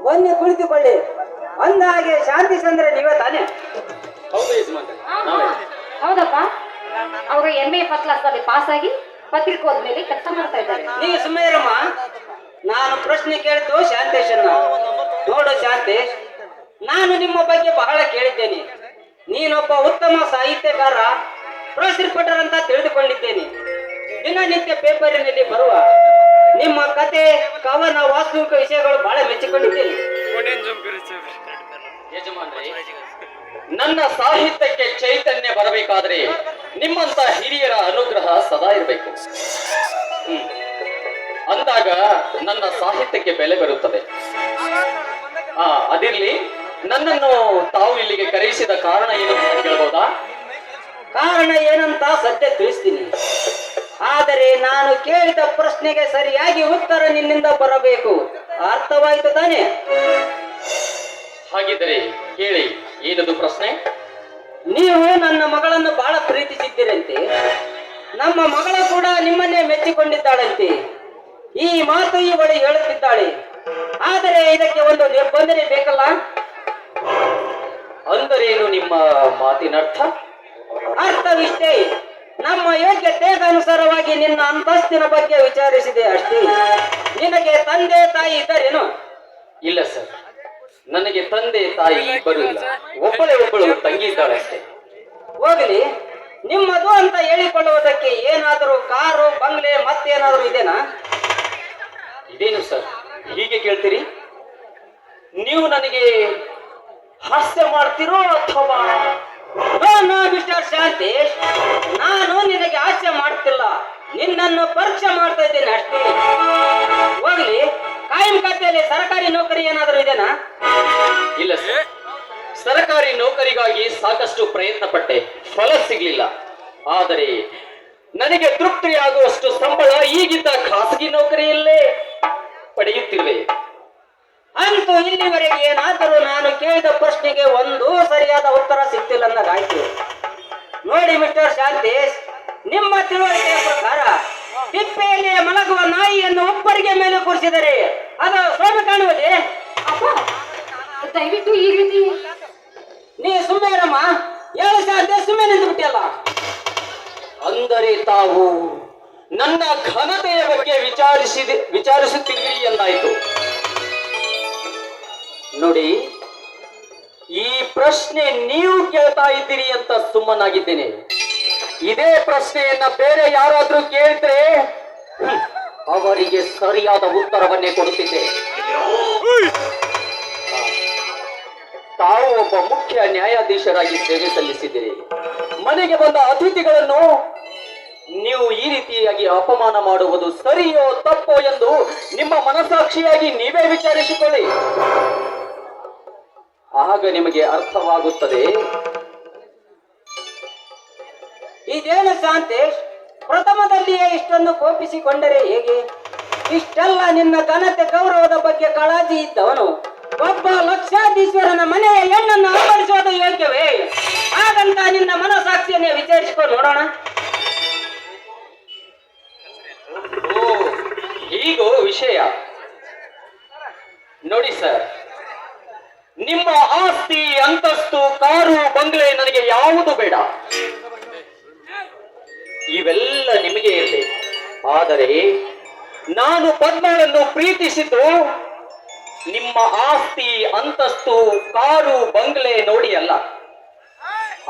ಬನ್ನಿ ಕುಳಿತುಕೊಳ್ಳಿ. ಅಂದ ಹಾಗೆ ಶಾಂತಿ ಚಂದ್ರ ನೀವೇ ತಾನೆ? ಹೌದು ಯಜಮಾನ್ರೆ, ಹೌದಪ್ಪ. ಅವರು MA ಫಸ್ಟ್ ಕ್ಲಾಸ್ ಅಲ್ಲಿ ಪಾಸ್ ಆಗಿ ಪತ್ರಿಕೋದ ಮೇಲೆ ಕೆಲಸ ಮಾಡ್ತಾ ಇದ್ದಾರೆ. ನೀವು ಸುಮ್ಮನಿರಮ್ಮ. ನಾನು ಪ್ರಶ್ನೆ ಕೇಳಿದ್ದು ಶಾಂತೇಶನ್ನ. ನೋಡು ಶಾಂತೇಶ್, ನಾನು ನಿಮ್ಮ ಬಗ್ಗೆ ಬಹಳ ಕೇಳಿದ್ದೇನೆ. ನೀನೊಬ್ಬ ಉತ್ತಮ ಸಾಹಿತ್ಯಕಾರ, ಪ್ರೆಸ್ ರಿಪೋರ್ಟರ್ ಅಂತ ತಿಳಿದುಕೊಂಡಿದ್ದೇನೆ. ದಿನನಿತ್ಯ ಪೇಪರಿನಲ್ಲಿ ಬರುವ ನಿಮ್ಮ ಕತೆ, ಕವನ, ವಾಸ್ತವಿಕ ವಿಷಯಗಳು ಬಹಳ ಮೆಚ್ಚಿಕೊಂಡಿದ್ದೇನೆ. ಯಜಮಾನ್ರೆ, ನನ್ನ ಸಾಹಿತ್ಯಕ್ಕೆ ಚೈತನ್ಯ ಬರಬೇಕಾದ್ರೆ ನಿಮ್ಮಂತ ಹಿರಿಯರ ಅನುಗ್ರಹ ಸದಾ ಇರಬೇಕು. ಅಂದಾಗ ನನ್ನ ಸಾಹಿತ್ಯಕ್ಕೆ ಬೆಲೆ ಬರುತ್ತದೆ. ಅದಿರ್ಲಿ, ನನ್ನನ್ನು ತಾವು ಇಲ್ಲಿಗೆ ಕರೆಯಿಸಿದ ಕಾರಣ ಏನು ಅಂತ ಕೇಳ್ಬೋದಾ? ಕಾರಣ ಏನಂತ ಸದ್ಯ ತಿಳಿಸ್ತೀನಿ. ಆದರೆ ನಾನು ಕೇಳಿದ ಪ್ರಶ್ನೆಗೆ ಸರಿಯಾಗಿ ಉತ್ತರ ನಿನ್ನಿಂದ ಬರಬೇಕು. ಅರ್ಥವಾಯಿತು ತಾನೆ? ಹಾಗಿದ್ದರೆ ಕೇಳಿ, ಏನದು ಪ್ರಶ್ನೆ? ನೀವು ನನ್ನ ಮಗಳನ್ನು ಬಹಳ ಪ್ರೀತಿಸಿದ್ದೀರಂತೆ. ನಮ್ಮ ಮಗಳು ಕೂಡ ನಿಮ್ಮನ್ನೇ ಮೆಚ್ಚಿಕೊಂಡಿದ್ದಾಳಂತೆ. ಈ ಮಾತು ಈ ಬಳಿ ಹೇಳುತ್ತಿದ್ದಾಳೆ. ಆದರೆ ಇದಕ್ಕೆ ಒಂದು ನಿಬಂಧನೆ ಬೇಕಲ್ಲ? ಅಂದರೇನು ನಿಮ್ಮ ಮಾತಿನರ್ಥ? ಅರ್ಥವಿಷ್ಟೇ. ನಮ್ಮ ಯೋಗ್ಯತೆಗೆ ಅನುಸಾರವಾಗಿ ನಿನ್ನ ಅಂತಸ್ತಿನ ಬಗ್ಗೆ ವಿಚಾರಿಸಿದೆ ಅಷ್ಟೇ. ನಿನಗೆ ತಂದೆ ತಾಯಿ ಇದ್ದರೇನು? ಇಲ್ಲ ಸರ್, ನನಗೆ ತಂದೆ ತಾಯಿ ಇಬ್ಬರು ಇಲ್ಲ. ಒಬ್ಬಳು ತಂಗಿ ಇದ್ದಾಳೆ ಅಷ್ಟೇ. ಹೋಗಲಿ, ನಿಮ್ಮದು ಅಂತ ಹೇಳಿಕೊಳ್ಳುವುದಕ್ಕೆ ಏನಾದರೂ ಕಾರು, ಬಂಗ್ಲೆ ಮತ್ತೇನಾದರೂ ಇದೆನಾ? ಇದೇನು ಸರ್ ಹೀಗೆ ಕೇಳ್ತೀರಿ? ನೀವು ನನಗೆ ಹಾಸ್ಯ ಮಾಡ್ತಿರೋ ಅಥವಾ? ನೋ ಮಿಸ್ಟರ್ ಶಾಂತೇಶ್, ನಾನು ನಿನಗೆ ಹಾಸ್ಯ ಮಾಡ್ತಿಲ್ಲ, ನಿನ್ನನ್ನು ಪರೀಕ್ಷೆ ಮಾಡ್ತಾ ಇದ್ದೇನೆ ಅಷ್ಟೇ. ಹೋಗ್ಲಿ, ಕಾಯಂ ಖಾತೆಯಲ್ಲಿ ಸರ್ಕಾರಿ ನೌಕರಿ ಏನಾದರೂ ಇದೆನಾ? ಇಲ್ಲ ಸರ್, ಸರ್ಕಾರಿ ನೌಕರಿಗಾಗಿ ಸಾಕಷ್ಟು ಪ್ರಯತ್ನ ಪಟ್ಟೆ, ಫಲ ಸಿಗ್ಲಿಲ್ಲ. ಆದರೆ ನನಗೆ ತೃಪ್ತಿಯಾಗುವಷ್ಟು ಸಂಬಳ ಈಗಿದ್ದ ಖಾಸಗಿ ನೌಕರಿಯಲ್ಲೇ ಪಡೆಯುತ್ತಿರುವೆ. ಅಂತೂ ಇಲ್ಲಿವರೆಗೆ ಏನಾದರೂ ನಾನು ಕೇಳಿದ ಪ್ರಶ್ನೆಗೆ ಒಂದು ಸರಿಯಾದ ಉತ್ತರ ಸಿಗ್ತಿಲ್ಲ ಅಂದಾಗಾಯ್ತು. ನೋಡಿ ಮಿಸ್ಟರ್ ಶಾಂತೇಶ್, ನಿಮ್ಮ ತಿಳುವಳಿಕೆಯ ಪ್ರಕಾರ ತಿಪ್ಪೆಯಲ್ಲಿ ಮಲಗುವ ನಾಯಿಯನ್ನು ಒಬ್ಬರಿಗೆ ಮೇಲೆ ಕೂರಿಸಿದರೆ ಅದು ಶೋಭೆ ಕಾಣುವುದೇ? ಅಪ್ಪ, ದಯವಿಟ್ಟು ಈ ರೀತಿ ನೀ ಸುಮ್ಮನೆ ಇರಮ್ಮ. ಹೇಳು ಶಾಂತೇಶ್, ಸುಮ್ಮನೆ ನಿಂತು ಬಿಟ್ಟಿಯಲ್ಲ. ಅಂದರೆ ತಾವು ನನ್ನ ಘನತೆಯ ಬಗ್ಗೆ ವಿಚಾರಿಸುತ್ತಿದ್ದೀರಿ ಎಂದಾಯ್ತು. ನೋಡಿ, ಈ ಪ್ರಶ್ನೆ ನೀವು ಕೇಳ್ತಾ ಇದ್ದೀರಿ ಅಂತ ಸುಮ್ಮನಾಗಿದ್ದೇನೆ. ಇದೇ ಪ್ರಶ್ನೆಯನ್ನ ಬೇರೆ ಯಾರಾದ್ರೂ ಕೇಳಿದ್ರೆ ಅವರಿಗೆ ಸರಿಯಾದ ಉತ್ತರವನ್ನೇ ಕೊಡುತ್ತಿದ್ದೆ. ತಾವು ಒಬ್ಬ ಮುಖ್ಯ ನ್ಯಾಯಾಧೀಶರಾಗಿ ಸೇವೆ ಸಲ್ಲಿಸಿದ್ದೀರಿ. ಮನೆಗೆ ಬಂದ ಅತಿಥಿಗಳನ್ನು ನೀವು ಈ ರೀತಿಯಾಗಿ ಅಪಮಾನ ಮಾಡುವುದು ಸರಿಯೋ ತಪ್ಪೋ ಎಂದು ನಿಮ್ಮ ಮನಸ್ಸಾಕ್ಷಿಯಾಗಿ ನೀವೇ ವಿಚಾರಿಸಿಕೊಳ್ಳಿ. ಆಗ ನಿಮಗೆ ಅರ್ಥವಾಗುತ್ತದೆ. ಇದೇನು ಶಾಂತೇಶ್, ಪ್ರಥಮದಲ್ಲಿಯೇ ಇಷ್ಟೊಂದು ಕೋಪಿಸಿಕೊಂಡರೆ ಹೇಗೆ? ಇಷ್ಟೆಲ್ಲ ನಿನ್ನ ಘನತೆ ಗೌರವದ ಬಗ್ಗೆ ಕಾಳಜಿ ಇದ್ದವನು ಒಬ್ಬ ಲಕ್ಷಾಧೀಶ್ವರನ ಮನೆಯ ಹೆಣ್ಣನ್ನು ಅಪಹರಿಸುವುದು ಯೋಗ್ಯವೇ? ಹಾಗಂತ ನಿನ್ನ ಮನಸಾಕ್ಷಿಯನ್ನೇ ವಿಚಾರಿಸಿಕೊಂಡು ನೋಡೋಣ. ಹೀಗೋ ವಿಷಯ. ನೋಡಿ ಸರ್, ನಿಮ್ಮ ಆಸ್ತಿ, ಅಂತಸ್ತು, ಕಾರು, ಬಂಗ್ಲೆ ನನಗೆ ಯಾವುದು ಬೇಡ. ಇವೆಲ್ಲ ನಿಮಗೆ ಇರಲಿ. ಆದರೆ ನಾನು ಪದ್ಮಳನ್ನು ಪ್ರೀತಿಸಿದ್ದು ನಿಮ್ಮ ಆಸ್ತಿ, ಅಂತಸ್ತು, ಕಾರು, ಬಂಗ್ಲೆ ನೋಡಿ ಅಲ್ಲ,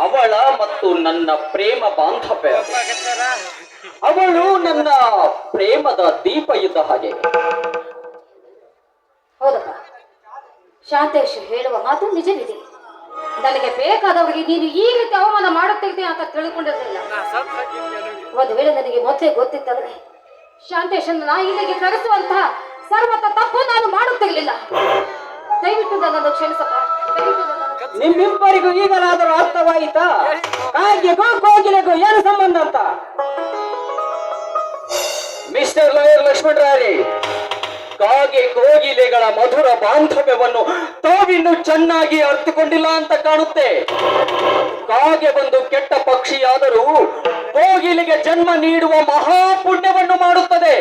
ಅವಳ ಮತ್ತು ನನ್ನ ಪ್ರೇಮ ಬಾಂಧವ್ಯ. ಅವಳು ನನ್ನ ಪ್ರೇಮದ ದೀಪ ಇದ್ದ ಹಾಗೆ. ಹೌದಪ್ಪ, ಶಾಂತೇಶ್ ಹೇಳುವ ಮಾತು ನಿಜವಿದೆ. ನನಗೆ ಬೇಕಾದವರಿಗೆ ನೀನು ಈ ರೀತಿ ಅವಮಾನ ಮಾಡುತ್ತಿದ್ದೆ ಅಂತ ತಿಳ್ಕೊಂಡಿರಲಿಲ್ಲ. ಒಂದು ವೇಳೆ ನನಗೆ ಮೊದಲೇ ಗೊತ್ತಿತ್ತಂದ್ರೆ ಶಾಂತೇಶನ್ನು ನಾ ಇಲ್ಲಿಗೆ ಕರೆಸುವಂತಹ ಸರ್ವತ ತಪ್ಪು ನಾನು ಮಾಡುತ್ತಿರಲಿಲ್ಲ. ದಯವಿಟ್ಟು ನನ್ನನ್ನು ಕ್ಷಮಿಸಪ್ಪ. ನಿಮ್ಮಿಬ್ಬರಿಗೂ ಈಗಲಾದರೂ ಅರ್ಥವಾಯಿತಾ? ಕಾಗೆಗೂ ಕೋಗಿಲೆಗೂ ಏನು ಸಂಬಂಧ ಅಂತ? ಮಿಸ್ಟರ್ ಲಾಯರ್ ಲಕ್ಷ್ಮಣರಾಯರೇ, ಕಾಗೆ ಕೋಗಿಲೆಗಳ ಮಧುರ ಬಾಂಧವ್ಯವನ್ನು ತಾವಿನ್ನು ಚೆನ್ನಾಗಿ ಅರ್ಥಕೊಂಡಿಲ್ಲ ಅಂತ ಕಾಣುತ್ತೆ. ಕಾಗೆ ಒಂದು ಕೆಟ್ಟ ಪಕ್ಷಿಯಾದರೂ ಕೋಗಿಲೆಗೆ ಜನ್ಮ ನೀಡುವ ಮಹಾಪುಣ್ಯವನ್ನು ಮಾಡುತ್ತದೆ.